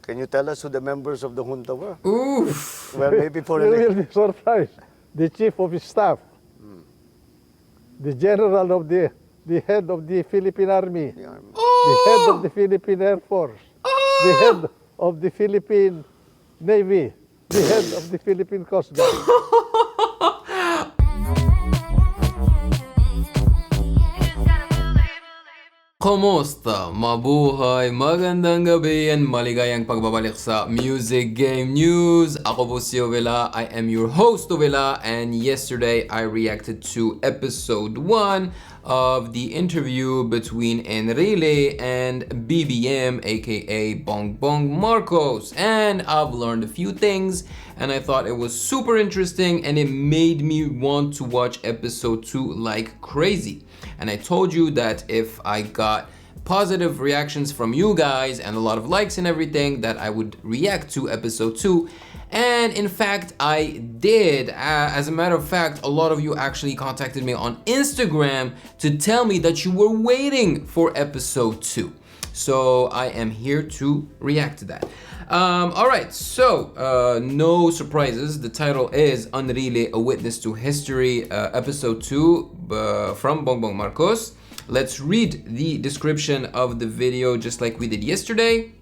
Can you tell us who the members of the junta were? Oof. Well, maybe for You a will be surprised. The chief of staff, the general of the head of the Philippine Army, the army. the head of the Philippine Air Force, the head of the Philippine Navy, the head of the Philippine Coast Guard. Kumusta? Mabuhay, magandang gabi, and maligayang pagbabalik sa Music Game News. Ako po si Ovela. I am your host, Ovela, and yesterday I reacted to episode 1 of the interview between ENRILE and BBM, aka Bongbong Marcos. And I've learned a few things, and I thought it was super interesting, and it made me want to watch episode 2 like crazy. And I told you that if I got positive reactions from you guys and a lot of likes and everything, that I would react to episode 2. And in fact, I did. As a matter of fact, a lot of you actually contacted me on Instagram to tell me that you were waiting for episode 2. So I am here to react to that. Alright, so no surprises. The title is ENRILE, A Witness to History, episode 2 from Bongbong Marcos. Let's read the description of the video just like we did yesterday.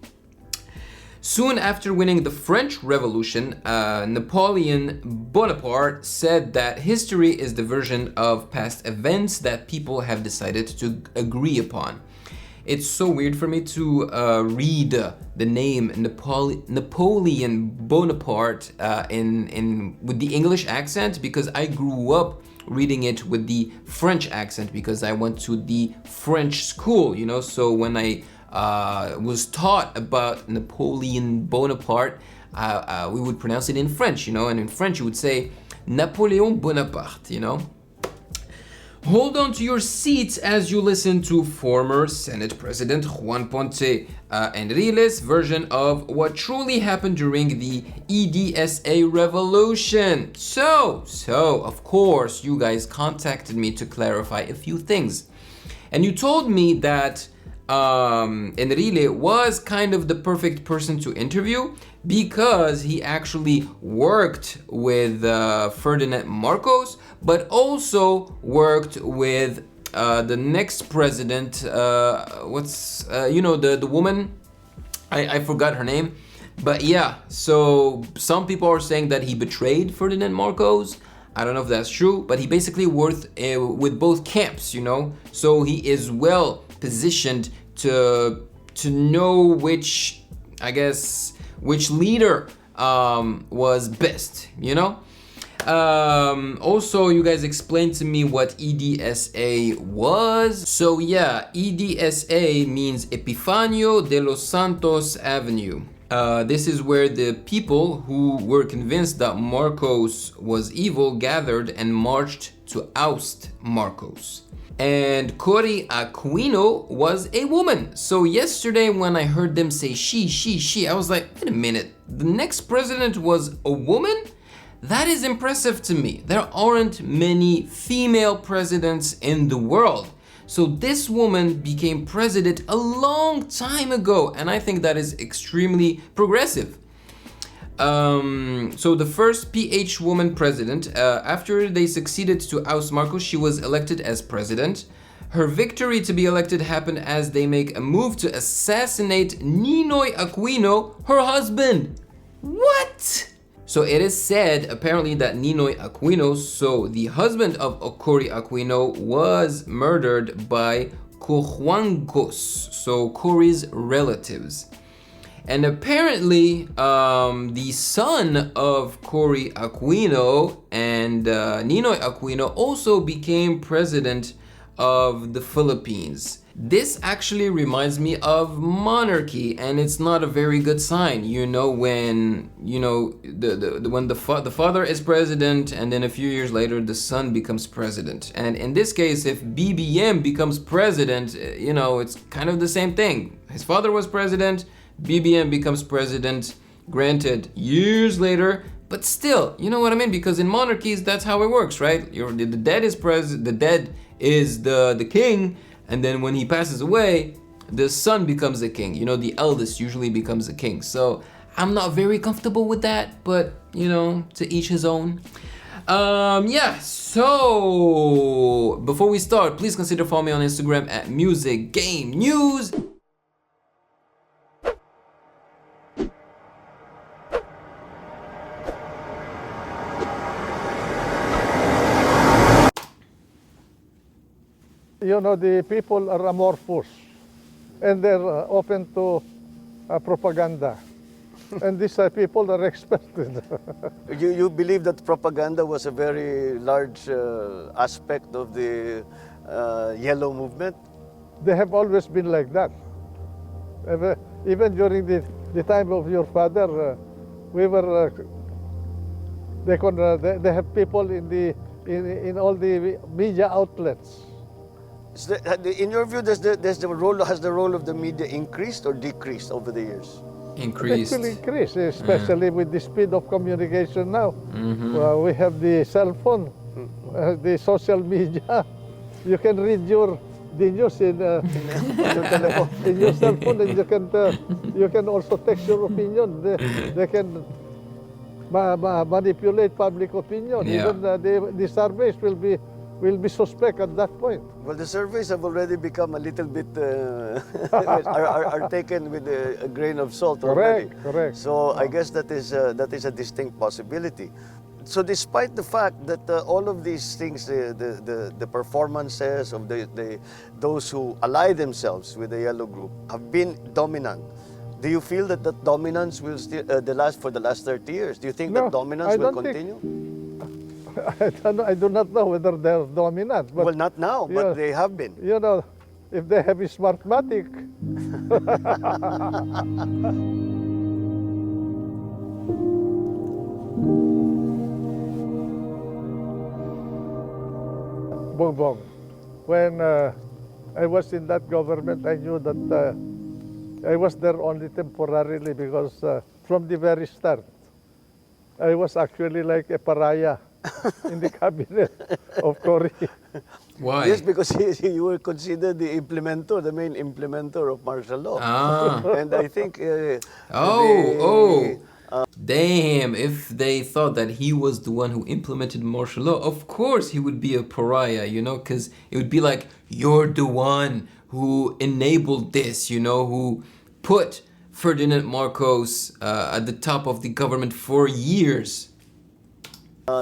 Soon after winning the French Revolution, Napoleon Bonaparte said that history is the version of past events that people have decided to agree upon. It's so weird for me to read the name Napoleon Bonaparte with the English accent, because I grew up reading it with the French accent because I went to the French school, you know. So when I was taught about Napoleon Bonaparte, we would pronounce it in French, you know, and in French you would say Napoleon Bonaparte, you know. Hold on to your seats as you listen to former Senate President Juan Ponce ENRILE's version of what truly happened during the EDSA revolution. So, of course, you guys contacted me to clarify a few things. And you told me that ENRILE was kind of the perfect person to interview because he actually worked with Ferdinand Marcos, but also worked with the next president. The woman? I forgot her name. But yeah, so some people are saying that he betrayed Ferdinand Marcos. I don't know if that's true, but he basically worked with both camps, you know. So he is well positioned to know which leader was best, you know. Also, you guys explained to me what EDSA was. So yeah, EDSA means Epifanio de los Santos Avenue. This is where the people who were convinced that Marcos was evil gathered and marched to oust Marcos. And Cory Aquino was a woman. So yesterday when I heard them say she, I was like, wait a minute, the next president was a woman? That is impressive to me. There aren't many female presidents in the world. So this woman became president a long time ago, and I think that is extremely progressive. So the first PH woman president, after they succeeded to oust Marcos, she was elected as president. Her victory to be elected happened as they make a move to assassinate Ninoy Aquino, her husband. What? So it is said apparently that Ninoy Aquino, so the husband of Cory Aquino, was murdered by Cojuangos, so Cory's relatives. And apparently, the son of Cory Aquino and Ninoy Aquino also became president of the Philippines. This actually reminds me of monarchy, and it's not a very good sign. You know, when the father is president, and then a few years later the son becomes president. And in this case, if BBM becomes president, you know, it's kind of the same thing. His father was president. BBM becomes president, granted years later, but still, you know what I mean? Because in monarchies, that's how it works, right? The dead is the king, and then when he passes away, the son becomes the king. You know, the eldest usually becomes the king. So I'm not very comfortable with that, but you know, to each his own. Yeah, so before we start, please consider following me on Instagram at Music Game News. You know, the people are amorphous and they're open to propaganda. And these people are expected. You believe that propaganda was a very large aspect of the yellow movement? They have always been like that. Even during the time of your father, we were. They have people in all the media outlets. In your view, has the role of the media increased or decreased over the years? Increased. Actually increased, especially with the speed of communication now. We have the cell phone, the social media. You can read the news in your cell phone, and you can also text your opinion. They can manipulate public opinion. Yeah. Even the surveys will be suspect at that point. Well, the surveys have already become a little bit are taken with a grain of salt already. Correct. So I guess that is a distinct possibility. So despite the fact that all of these things, the performances of those who ally themselves with the yellow group have been dominant, do you feel that dominance will still for the last 30 years? Do you think that dominance will continue? I do not know whether they're dominant. But Well, not now, but they have been. you know, if they have a smartmatic. Bongbong, when I was in that government, I knew that I was there only temporarily because from the very start, I was actually like a pariah in the cabinet of Cory. Why? Yes, because you were considered the main implementer of martial law. And I think... Damn, if they thought that he was the one who implemented martial law, of course he would be a pariah, you know, because it would be like, you're the one who enabled this, you know, who put Ferdinand Marcos at the top of the government for years.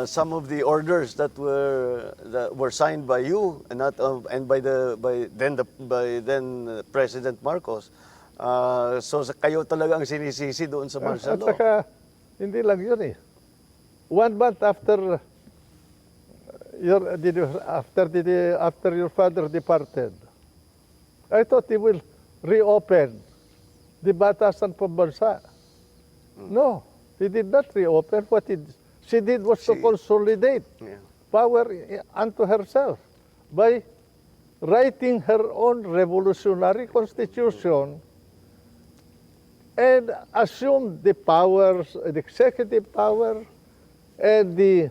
some of the orders that were signed by you and not and by then President Marcos. So kayo talaga ang sinisisi doon sa martial At law. saka, hindi lang yun eh. 1 month after your father departed, I thought he will reopen the Batasan Pambansa. No, he did not reopen. What she did was to consolidate power unto herself by writing her own revolutionary constitution and assumed the powers, the executive power and the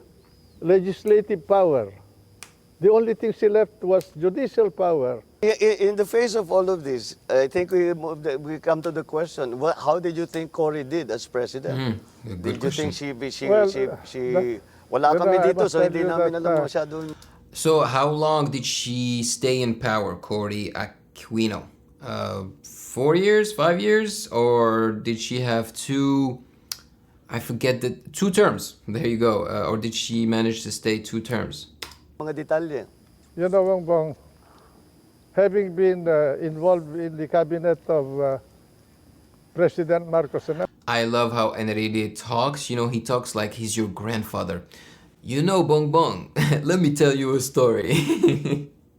legislative power. The only thing she left was judicial power. In the face of all of this, I think we come to the question: how did you think Cory did as president? Good Did you question. think she wala Well, kami I dito, must so tell hindi you namin that, alam masyadong. So how long did she stay in power, Cory Aquino? 4 years, 5 years, or did she have two? I forget the 2 terms. There you go. Or did she manage to stay 2 terms? Mga detalye. You know, Bongbong, having been involved in the cabinet of President Marcos, I love how Enrique talks. You know, he talks like he's your grandfather. You know, Bongbong, let me tell you a story.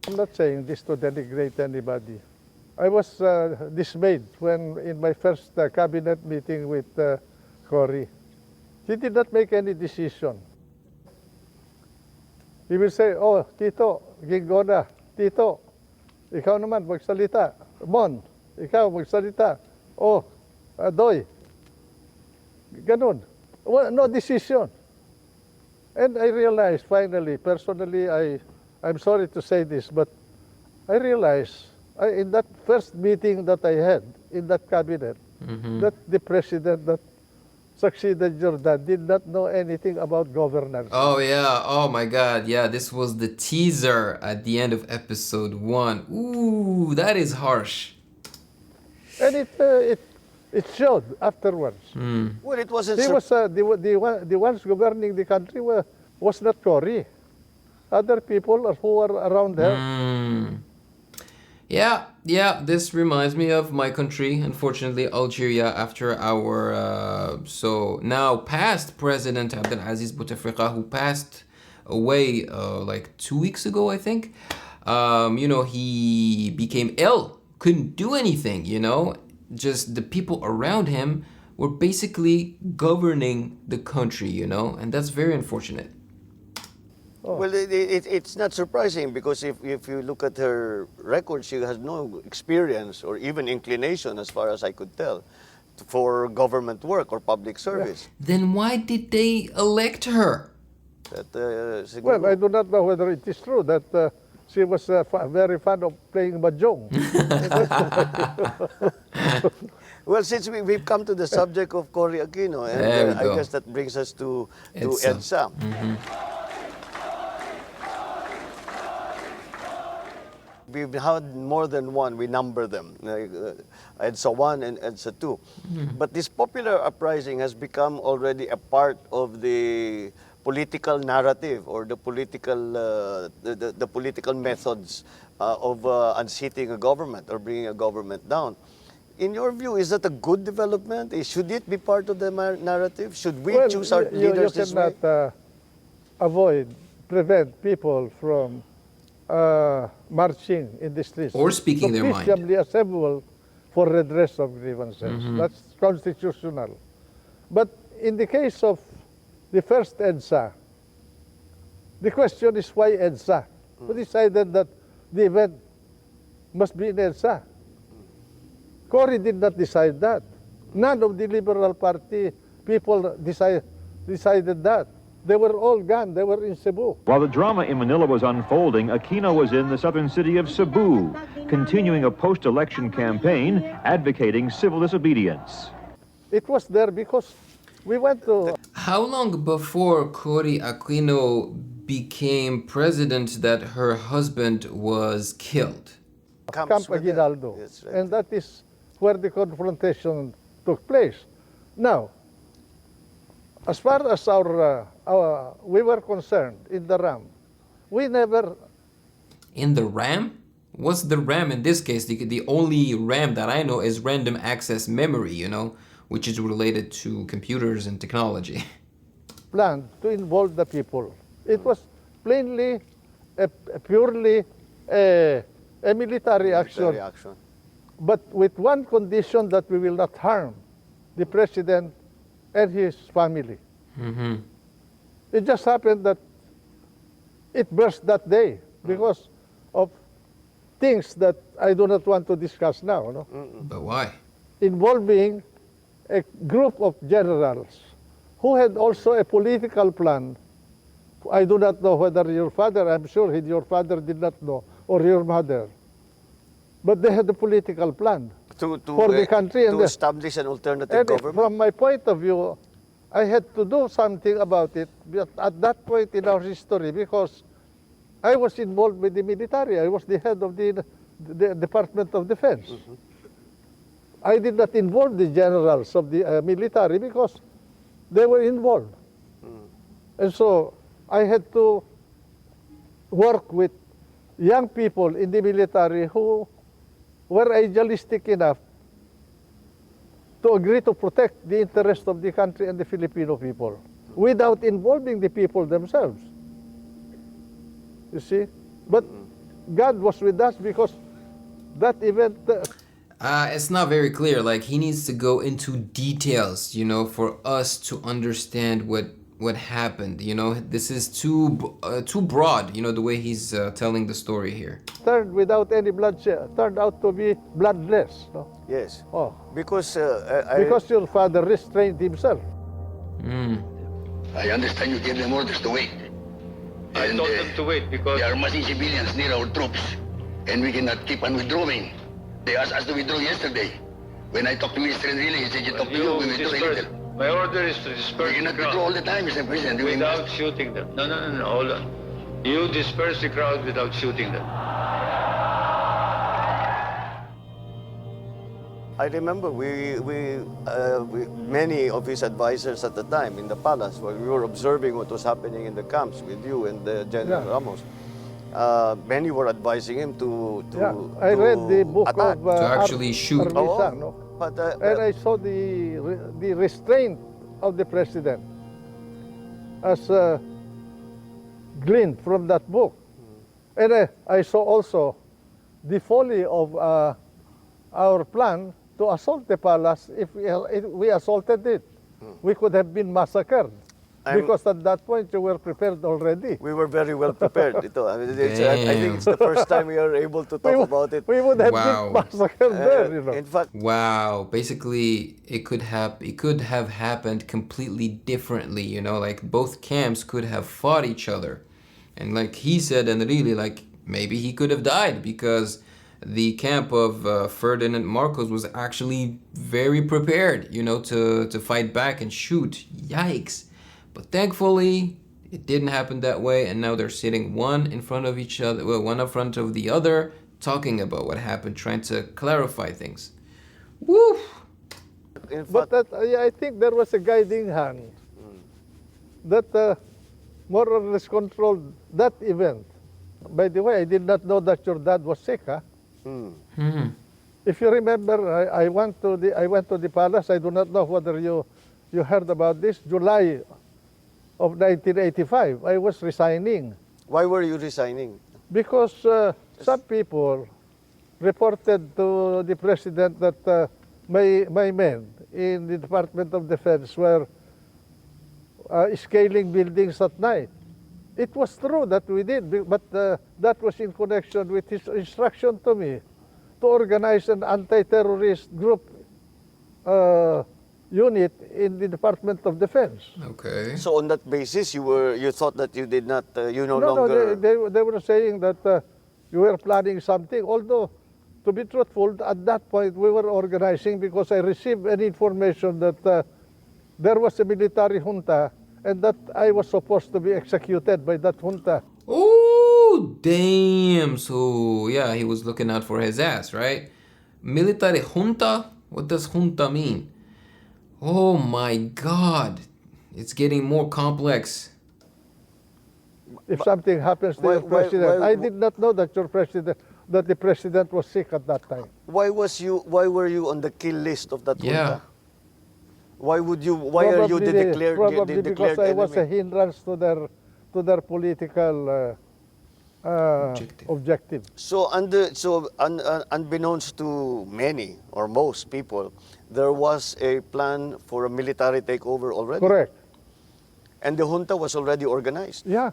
I'm not saying this to denigrate anybody. I was dismayed when in my first cabinet meeting with Cory. He did not make any decision. He will say, oh, Tito, Gingona, Tito, ikaw naman magsalita. Mon, ikaw magsalita. Oh, Adoy. Ganun. Well, no decision. And I realized finally, personally, I'm sorry to say this, but I realized in that first meeting that I had in that cabinet, that the president that succeeded Jordan did not know anything about governance. Oh yeah, oh my god, yeah, this was the teaser at the end of episode 1. Ooh, that is harsh. And it showed afterwards. Well, it wasn't. He was the ones governing the country was not Cory. Other people who were around her. Yeah, this reminds me of my country, unfortunately, Algeria, after our, so now past President Abdelaziz Bouteflika, who passed away like 2 weeks ago, I think. You know, he became ill, couldn't do anything, you know, just the people around him were basically governing the country, you know, and that's very unfortunate. Well, it's not surprising because if you look at her record, she has no experience or even inclination, as far as I could tell, for government work or public service. Then why did they elect her? Well, I do not know whether it is true that she was very fond of playing mahjong. Well, since we've come to the subject of Cory Aquino, and I guess that brings us to EDSA. We've had more than one, we number them, EDSA 1 and EDSA 2. But this popular uprising has become already a part of the political narrative or the political, the political methods of unseating a government or bringing a government down. In your view, is that a good development? Should it be part of the narrative? Should we choose our leaders this way? You cannot prevent people from marching in the streets. Or speaking their mind. Peaceably assemble for redress of grievances. That's constitutional. But in the case of the first EDSA, the question is why EDSA? Who decided that the event must be in EDSA? Cory did not decide that. None of the Liberal Party people decided that. They were all gone. They were in Cebu. While the drama in Manila was unfolding, Aquino was in the southern city of Cebu, continuing a post-election campaign advocating civil disobedience. It was there because we went to... How long before Cory Aquino became president that her husband was killed? Camp Aguinaldo. Yes, right. And that is where the confrontation took place. Now, as far as we were concerned in the RAM, we never... In the RAM? What's the RAM in this case? The only RAM that I know is random access memory, you know, which is related to computers and technology. planned to involve the people. It was plainly, purely a military action, but with one condition, that we will not harm the president and his family. It just happened that it burst that day because of things that I do not want to discuss now. No? But why? Involving a group of generals who had also a political plan. I do not know whether your father, I'm sure your father did not know, or your mother. But they had a political plan for the country. To establish an alternative government. From my point of view, I had to do something about it at that point in our history because I was involved with the military. I was the head of the Department of Defense. I did not involve the generals of the military because they were involved. And so I had to work with young people in the military who were idealistic enough to agree to protect the interest of the country and the Filipino people without involving the people themselves. You see? But God was with us because that event... It's not very clear. Like, he needs to go into details, you know, for us to understand what happened. You know, this is too broad, you know, the way he's telling the story here. Turned without any bloodshed, turned out to be bloodless. No? Yes. Oh. Because because your father restrained himself. I understand you gave them orders to wait. I told them to wait because there are massing civilians near our troops. and we cannot keep on withdrawing. They asked us to withdraw yesterday. When I talked to Mr. ENRILE, he said, you talk to you, we withdraw a little. My order is to disperse We the cannot withdraw all crowd the time, Mr. President. We without must. shooting them. No, hold on. You disperse the crowd without shooting them. I remember many of his advisors at the time in the palace, when we were observing what was happening in the camps with you and General Yeah. Ramos. Many were advising him to Yeah, I read the book attack. of To actually shoot. Armisa, Oo. no? But, And I saw the restraint of the president as gleaned from that book. And I saw also the folly of our plan to assault the palace. If we assaulted it, we could have been massacred. Because at that point you were prepared already. we were very well prepared. Ito, I think it's the first time we are able to talk about it. We would have Wow. been massacred there, you know. In fact, Wow, basically it could have happened completely differently, you know, like both camps could have fought each other. And like he said, and really like maybe he could have died because the camp of Ferdinand Marcos was actually very prepared, you know, to fight back and shoot. Yikes. But thankfully, it didn't happen that way, and now they're sitting one in front of each other, well, one in front of the other, talking about what happened, trying to clarify things. Woo! in But fact, I think there was a guiding hand that more or less controlled that event. By the way, I did not know that your dad was sick. Huh? If you remember, I went to the palace. I do not know whether you heard about this. July of 1985, I was resigning why were you resigning? because some people reported to the president that my men in the Department of Defense were scaling buildings at night. It was true that we did, but that was in connection with his instruction to me to organize an anti-terrorist group unit in the Department of Defense. Okay. So on that basis, you thought that you did not, you no No, longer. they were saying that you were planning something, although, to be truthful, at that point we were organizing because I received an information that there was a military junta and that I was supposed to be executed by that junta. Oh, damn. So, yeah, he was looking out for his ass, right? Military junta? What does junta mean? Oh my God. It's getting more complex. If something happens to your president, I did not know that the president was sick at that time. Why were you on the kill list of that Yeah. junta? Why are you the declared Probably because I was a enemy? hindrance to their political objective. So unbeknownst to many or most people, there was a plan for a military takeover already. Correct. And the junta was already organized. Yeah.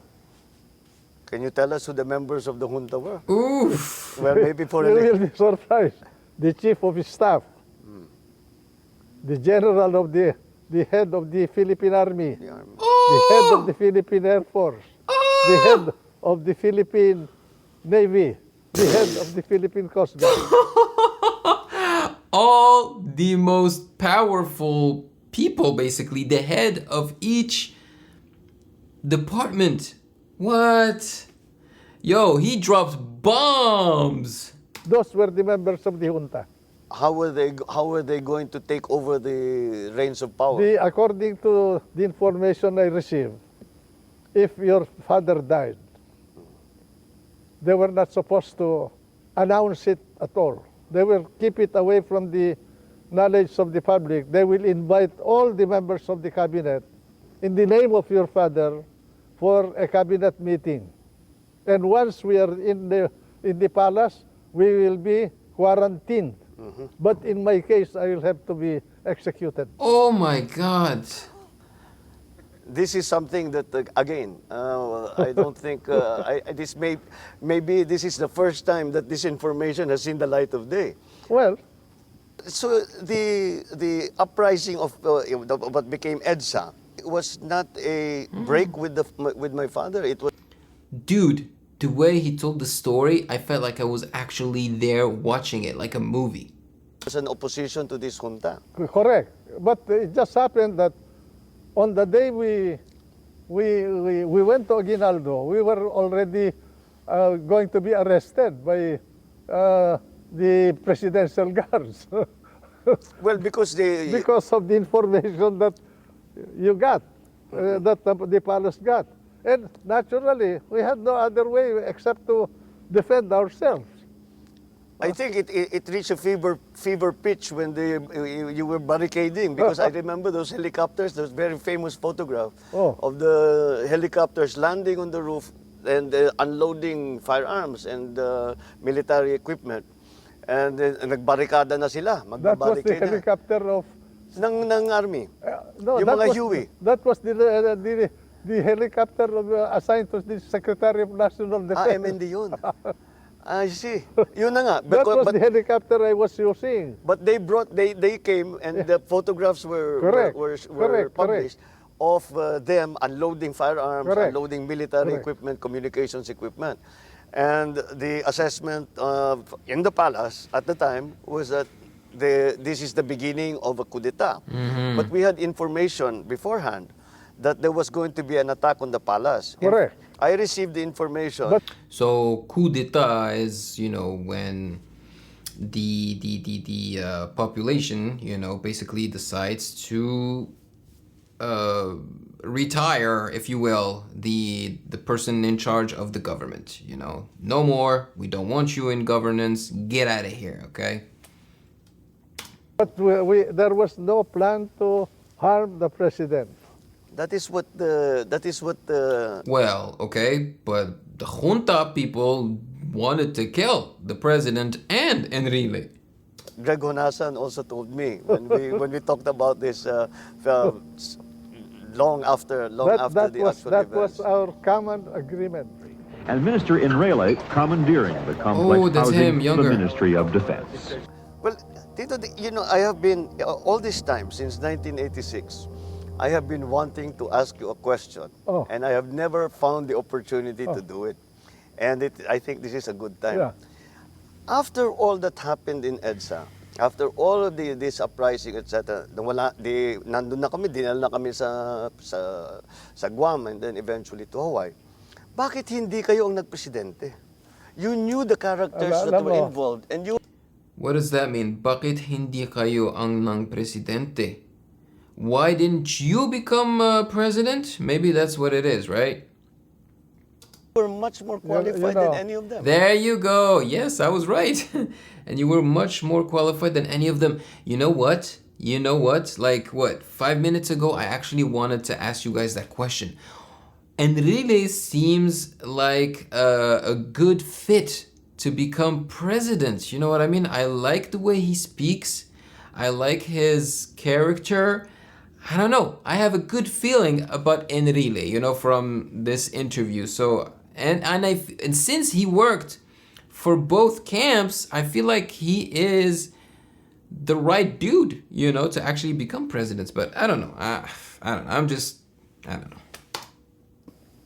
Can you tell us who the members of the junta were? Oof. Well, maybe for You a will be surprised. The chief of his staff, the general of the head of the Philippine Army, the army. the head of the Philippine Air Force, the head of the Philippine Navy, the head of the Philippine Coast Guard. All the most powerful people, basically, the head of each department. What? Yo, he drops bombs. Those were the members of the junta. How were they going to take over the reins of power? According to the information I received, if your father died, they were not supposed to announce it at all. They will keep it away from the knowledge of the public. They will invite all the members of the cabinet in the name of your father for a cabinet meeting. And once we are in the palace, we will be quarantined. But in my case, I will have to be executed. Oh my God. This is something that, again, I don't think maybe this is the first time that this information has seen the light of day. Well, So the uprising of what became EDSA was not a break with my father. It was Dude, the way he told the story, I felt like I was actually there watching it, like a movie. As an opposition to this junta. Correct. But it just happened that on the day we went to Aguinaldo, we were already going to be arrested by the presidential guards Well, because they... because of the information that you got, that the palace got. And naturally, we had no other way except to defend ourselves. I think it reached a fever pitch when you were barricading, because I remember those helicopters, those very famous photograph of the helicopters landing on the roof and unloading firearms and military equipment. And nagbarikada na sila, That was the magbabarricade na. helicopter of... ng army. No, Yung that mga was, Huey. That was the helicopter assigned to the Secretary of National Defense. MND yun. I see. Yun na nga. That was the helicopter I was using. But they came and the photographs were Correct. published of them unloading firearms, Correct. unloading military Correct. equipment, communications equipment. And the assessment in the palace at the time was that this is the beginning of a coup d'etat. But we had information beforehand that there was going to be an attack on the palace. Correct. I received the information. But So coup d'etat is, when the population, basically decides to retire, if you will, the person in charge of the government. No more. We don't want you in governance. Get out of here. Okay. there was no plan to harm the president. That is what Well, okay, but the junta people wanted to kill the president and Enrile. Greg Honasan also told me when we talked about this long after the actual That events. was our common agreement. And Minister ENRILE commandeering the complex that's housing him, for younger. the Ministry of Defense. Well, Tito, I have been all this time since 1986. I have been wanting to ask you a question, and I have never found the opportunity to do it. And I think this is a good time. Yeah. After all that happened in EDSA, after all of this uprising, etc., nandun na kami, dinala na kami sa Guam and then eventually to Hawaii. Bakit hindi kayo ang nagpresidente? You knew the characters that were involved, and you... What does that mean? Bakit hindi kayo ang nang presidente? Why didn't you become president? Maybe that's what it is, right? were much more qualified than any of them. There you go. Yes, I was right. And you were much more qualified than any of them. You know what? Like, 5 minutes ago, I actually wanted to ask you guys that question. Enrile seems like a good fit to become president. You know what I mean? I like the way he speaks. I like his character. I don't know. I have a good feeling about Enrile, from this interview. So, and since he worked for both camps, I feel like he is the right dude, to actually become president. But I don't know. I don't know. I don't know.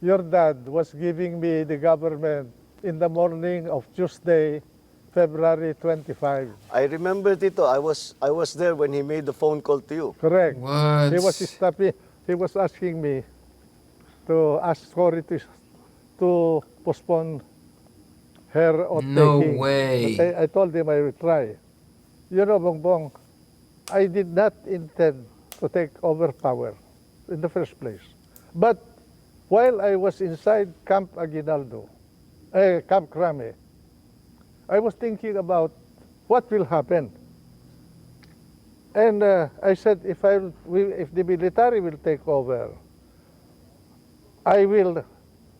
Your dad was giving me the government in the morning of Tuesday, February 25. I remember, Tito, I was there when he made the phone call to you. Correct. What? He was asking me to ask Cory to postpone her taking. No way. But I told him I would try. Bongbong, I did not intend to take over power in the first place. But while I was inside Camp Aguinaldo, Camp Crame, I was thinking about what will happen. And I said, if the military will take over, I will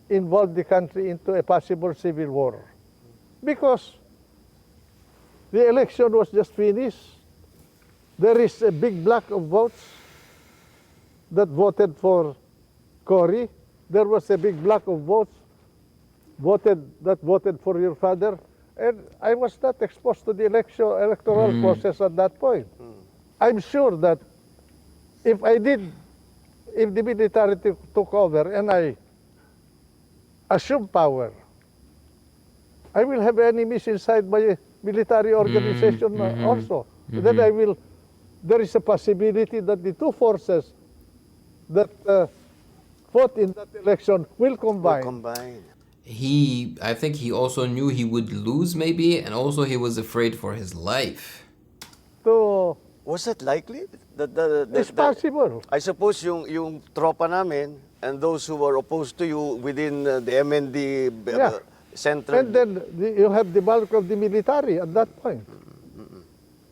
involve the country into a possible civil war. Because the election was just finished. There is a big block of votes that voted for Cory. There was a big block of votes that voted for your father. And I was not exposed to the electoral process at that point. I'm sure that if the military took over and I assumed power, I will have enemies inside my military organization also. Then there is a possibility that the two forces that fought in that election will combine. Combined. I think he also knew he would lose maybe, and also he was afraid for his life. To, Was that likely? it's possible. I suppose yung tropa namin and those who were opposed to you within the MND Yeah. center. And then you have the bulk of the military at that point,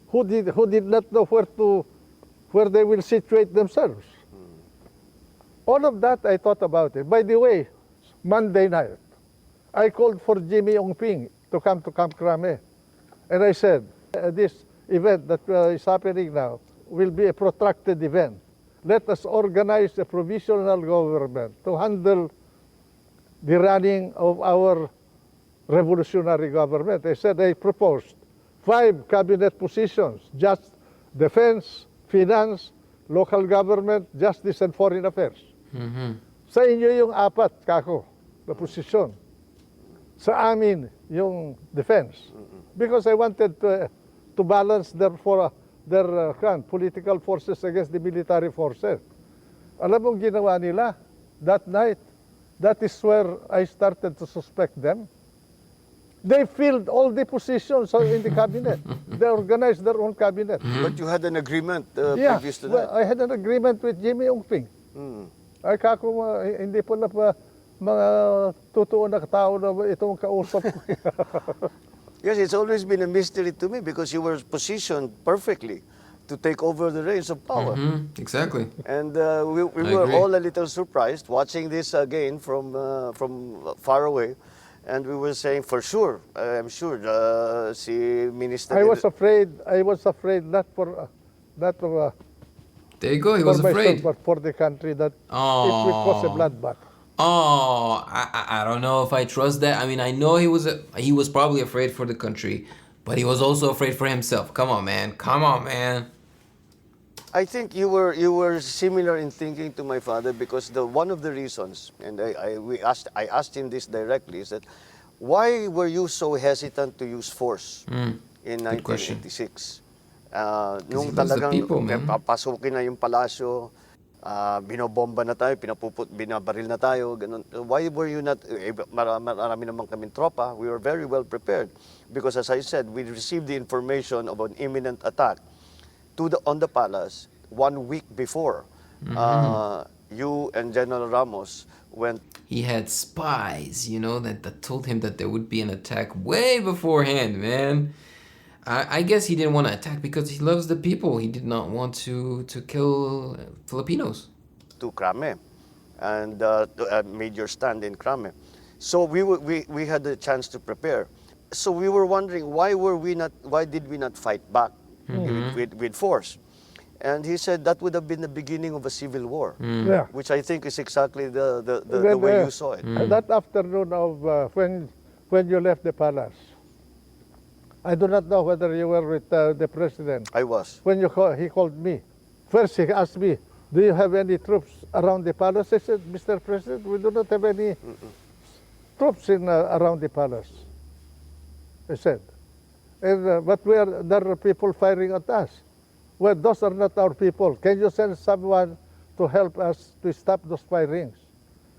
who did not know where they will situate themselves. All of that I thought about it. By the way, Monday night, I called for Jimmy Ongping to come to Camp Crame, and I said, this event that is happening now will be a protracted event. Let us organize a provisional government to handle the running of our revolutionary government. I said I proposed 5 cabinet positions: just defense, finance, local government, justice, and foreign affairs. Sa inyo yung 4 kako na posisyon. Sa amin yung defense. Because I wanted to balance their political forces against the military forces. Alam mong ginawa nila that night? That is where I started to suspect them. They filled all the positions in the cabinet. They organized their own cabinet. But you had an agreement previous to that. I had an agreement with Jimmy Ongping. Ay kako, hindi po na mga totoo na tao na itong kausap ko. Yes, it's always been a mystery to me because you were positioned perfectly to take over the reins of power. Exactly. And we were agree. all a little surprised watching this again from far away. And we were saying, for sure, I'm sure, si Minister... I was afraid not for There you go, he was afraid. but for the country that it will cause a bloodbath. Oh, I don't know if I trust that. I mean, I know he was probably afraid for the country, but he was also afraid for himself. Come on, man. Come on, man. I think you were similar in thinking to my father because one of the reasons, and I asked him this directly, is that why were you so hesitant to use force in 1986? Nung talagang papasukin na yung palasyo, binobomba na tayo, binabaril na tayo, ganun. Why were you not, marami naman kaming tropa, we were very well prepared. Because as I said, we received the information of an imminent attack on the palace 1 week before. You and General Ramos went. He had spies, that told him that there would be an attack way beforehand, man. I guess he didn't want to attack because he loves the people. He did not want to kill Filipinos. To Crame and made your stand in Crame. So we had the chance to prepare. So we were wondering why did we not fight back with force? And he said that would have been the beginning of a civil war, Yeah. which I think is exactly the way you saw it. That afternoon of when you left the palace, I do not know whether you were with the president. I was. When he called me, first he asked me, do you have any troops around the palace? I said, Mr. President, we do not have any troops around the palace. I said, but there are people firing at us. Well, those are not our people. Can you send someone to help us to stop those firings?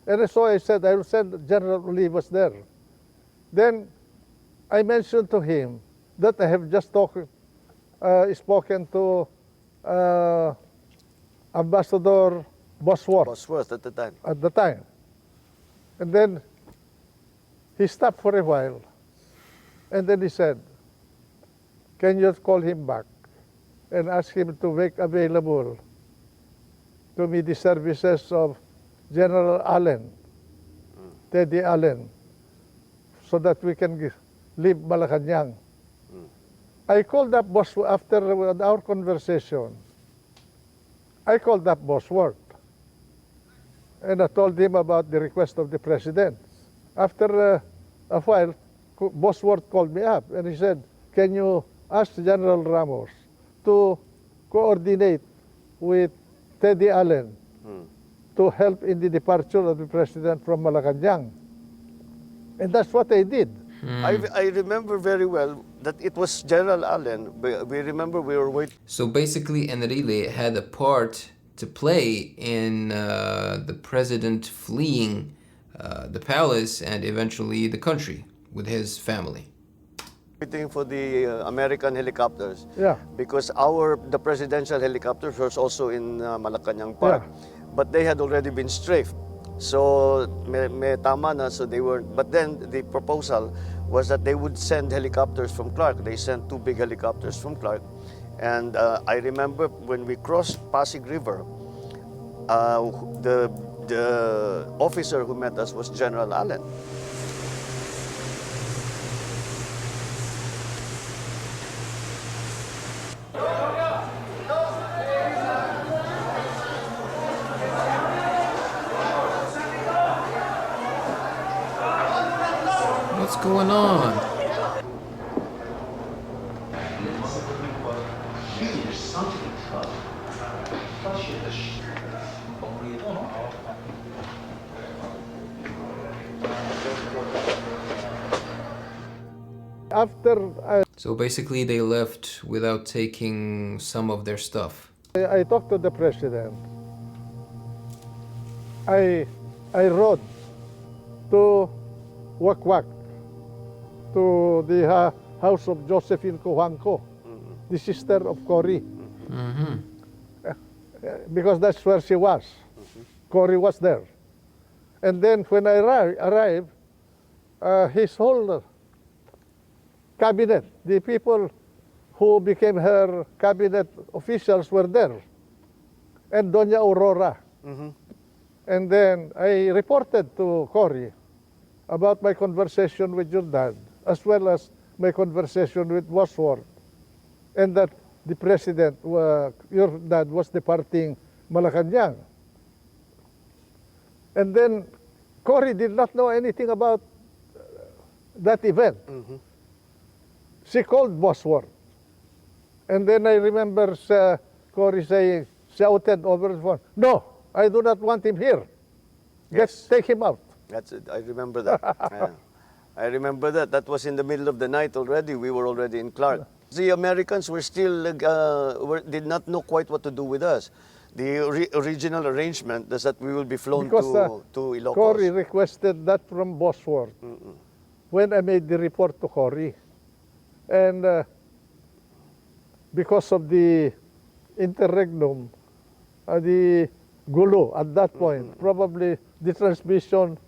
And so I said, I will send General Olivas there. Then I mentioned to him that I have just spoken to Ambassador Bosworth Bosworth at the time. at the time. And then he stopped for a while. And then he said, can you call him back and ask him to make available to me the services of General Allen, Teddy Allen, so that we can leave Malacanang. I called up Bosworth after our conversation. I called up Bosworth and I told him about the request of the president. After a while, Bosworth called me up and he said, can you ask General Ramos to coordinate with Teddy Allen to help in the departure of the president from Malacanang? And that's what I did. I remember very well that it was General Allen. We remember we were waiting. So basically, Enrile had a part to play in the president fleeing the palace and eventually the country with his family. Waiting for the American helicopters. Yeah. Because the presidential helicopters was also in Malacanang Park, Yeah. but they had already been strafed. So may tama na, so they weren't. But then the proposal was that they would send helicopters from Clark. They sent 2 big helicopters from Clark, and I remember when we crossed Pasig River, the officer who met us was General Allen. What's going on? After So basically, they left without taking some of their stuff. I talked to the president, I wrote to Wakwak, to the house of Josephine Cojuangco, the sister of Cory, because that's where she was. Cory was there. And then when I arrived, his whole cabinet, the people who became her cabinet officials were there, and Doña Aurora. And then I reported to Cory about my conversation with your dad, as well as my conversation with Bosworth, and that the president, your dad, was departing Malacanang. And then Cory did not know anything about that event. She called Bosworth. And then I remember Cory saying, shouted over the phone, "No, I do not want him here. Yes. Take him out." That's it. I remember that. Yeah. I remember that. That was in the middle of the night already. We were already in Clark. The Americans were still did not know quite what to do with us. The original arrangement is that we will be flown to Ilocos. Cory requested that from Bosworth when I made the report to Cory. And because of the interregnum, the gulo at that point, probably the transmission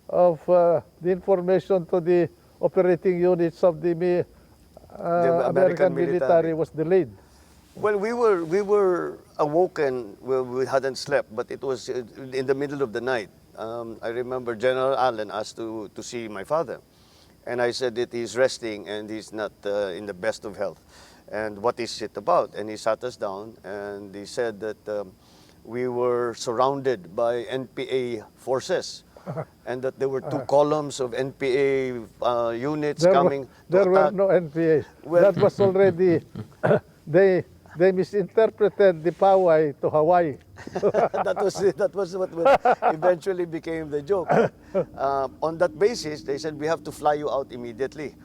of the information to the operating units of the American military was delayed. Well, we were awoken. Well, we hadn't slept, but it was in the middle of the night. I remember General Allen asked to see my father, and I said that he's resting and he's not in the best of health. And what is it about? And he sat us down and he said that we were surrounded by NPA forces. And that there were 2 columns of NPA units coming. There were no NPA. Well, that was already, they misinterpreted the Poway to Hawaii. that was what eventually became the joke. On that basis, they said we have to fly you out immediately.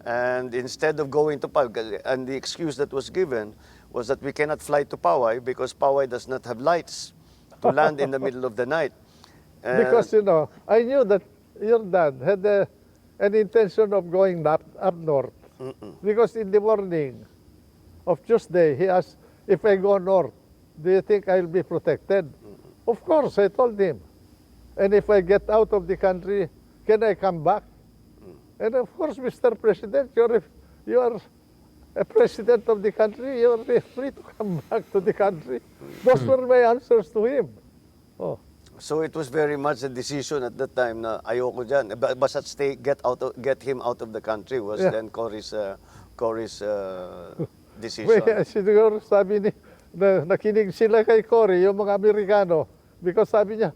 And instead of going to Poway, and the excuse that was given was that we cannot fly to Poway because Poway does not have lights to land in the middle of the night. Because, you know, I knew that your dad had an intention of going up north. Because in the morning of Tuesday, he asked, if I go north, do you think I'll be protected? Of course, I told him. And if I get out of the country, can I come back? And of course, Mr. President, you are a president of the country, you are free to come back to the country. Those were my answers to him. Oh. So it was very much a decision at that time na ayoko dyan. Basta get him out of the country was then Cory's decision. Siguro sabi ni, nakinig sila kay Cory, yung mga Amerikano, because sabi niya,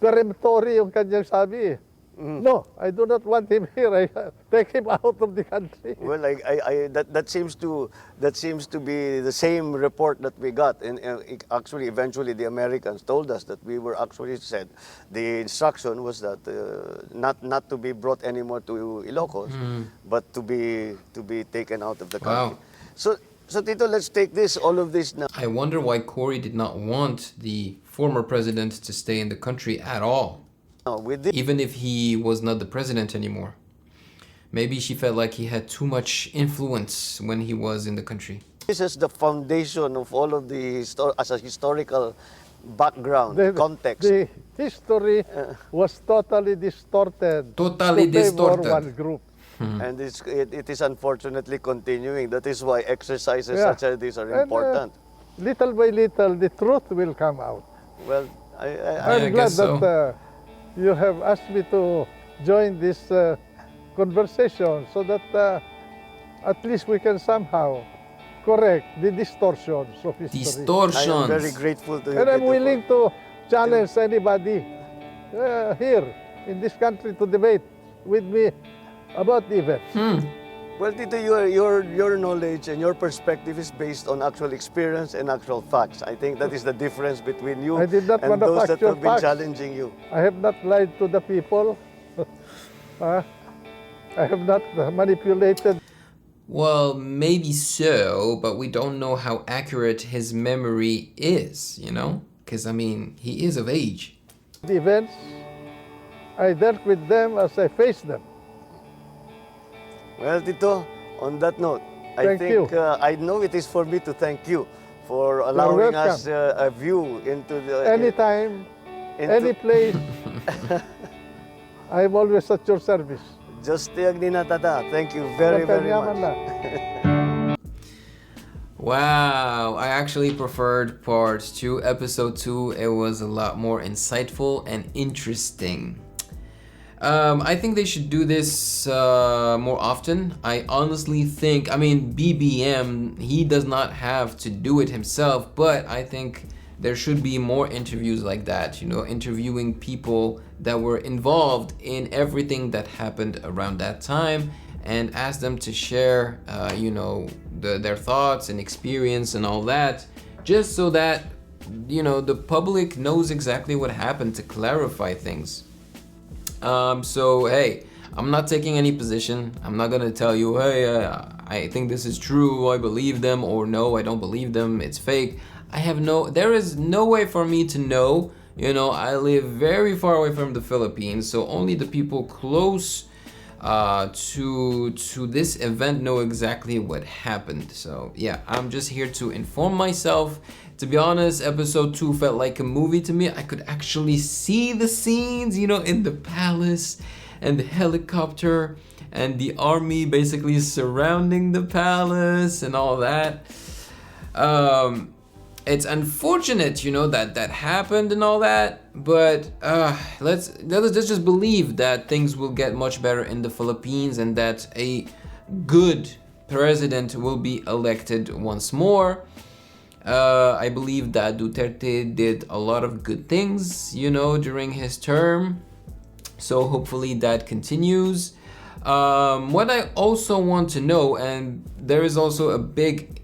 peremptory yung kanyang sabi. No, I do not want him here. I take him out of the country. Well, that seems to be the same report that we got, and actually, eventually, the Americans told us that we were actually said the instruction was that not to be brought anymore to Ilocos, but to be taken out of the country. Wow. So Tito, let's take all of this now. I wonder why Cory did not want the former president to stay in the country at all. With this, Even if he was not the president anymore. Maybe she felt like he had too much influence when he was in the country. this is the foundation of all of the as a historical background, context. The history was totally distorted. Totally to favor distorted. one group. And it is unfortunately continuing. That is why exercises Yeah. such as these are And, important. Little by little, the truth will come out. Well, I I'm glad guess so. that you have asked me to join this conversation so that at least we can somehow correct the distortions of history. I Distortions. am very grateful to you. And I'm Tito, willing to challenge anybody here in this country to debate with me about the event. Well, Tito, your knowledge and your perspective is based on actual experience and actual facts. I think that is the difference between you I did not and those that manufacture have been facts. challenging you. I have not lied to the people. I have not manipulated. Well, maybe so, but we don't know how accurate his memory is, you know? Because, I mean, he is of age. The events. I dealt with them as I faced them. Well, Tito, on that note, I Thank think you. I know it is for me to thank you for allowing welcome. us a view into the Anytime, into- any place, I'm always at your service. Just tata. Thank you very, very Magkanyaman much. lang. Wow, I actually preferred part 2, episode 2. It was a lot more insightful and interesting. I think they should do this more often. I honestly think, I mean, BBM, he does not have to do it himself, but I think there should be more interviews like that, you know, interviewing people that were involved in everything that happened around that time and ask them to share, you know, their thoughts and experience and all that, just so that, you know, the public knows exactly what happened, to clarify things. So, hey, I'm not taking any position. I'm not gonna tell you, hey, I think this is true, I believe them, or no, I don't believe them, it's fake. There is no way for me to know. You know, I live very far away from the Philippines, so only the people close to this event know exactly what happened. So yeah, I'm just here to inform myself. To be honest, episode 2 felt like a movie to me. I could actually see the scenes, you know, in the palace and the helicopter and the army basically surrounding the palace and all that. It's unfortunate, you know, that happened and all that, but let's just believe that things will get much better in the Philippines and that a good president will be elected once more. I believe that Duterte did a lot of good things, you know, during his term, so hopefully that continues. What I also want to know, and there is also a big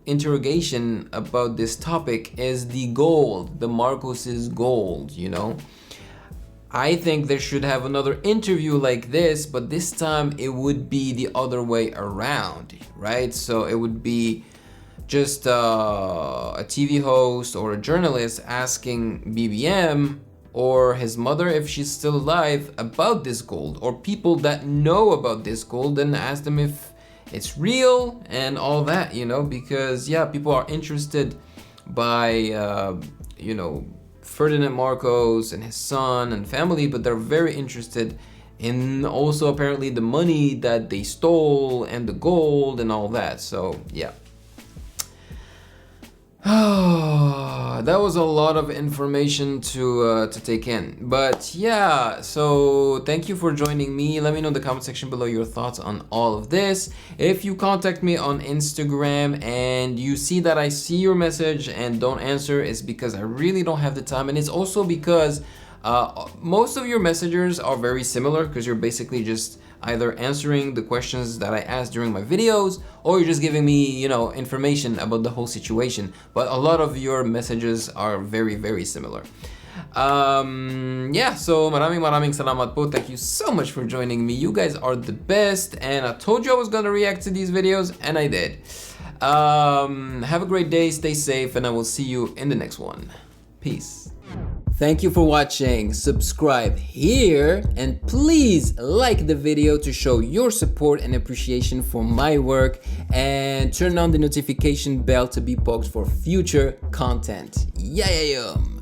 interrogation about this topic, is the gold, the Marcos's gold, you know. I think they should have another interview like this, but this time it would be the other way around, right? So it would be just a TV host or a journalist asking BBM or his mother, if she's still alive, about this gold, or people that know about this gold, and ask them if it's real and all that, you know, because yeah, people are interested by you know, Ferdinand Marcos and his son and family, but they're very interested in also apparently the money that they stole and the gold and all that. So yeah. That was a lot of information to take in, but yeah, so thank you for joining me. Let me know in the comment section below your thoughts on all of this. If you contact me on Instagram and you see that I see your message and don't answer, it's because I really don't have the time, and it's also because Most of your messages are very similar because you're basically just either answering the questions that I asked during my videos, or you're just giving me, you know, information about the whole situation. But a lot of your messages are very, very similar. Yeah, so maraming salamat po. Thank you so much for joining me. You guys are the best, and I told you I was gonna react to these videos, and I did. Have a great day, stay safe, and I will see you in the next one. Peace. Thank you for watching. Subscribe here, and please like the video to show your support and appreciation for my work, and turn on the notification bell to be poked for future content. Yayayum!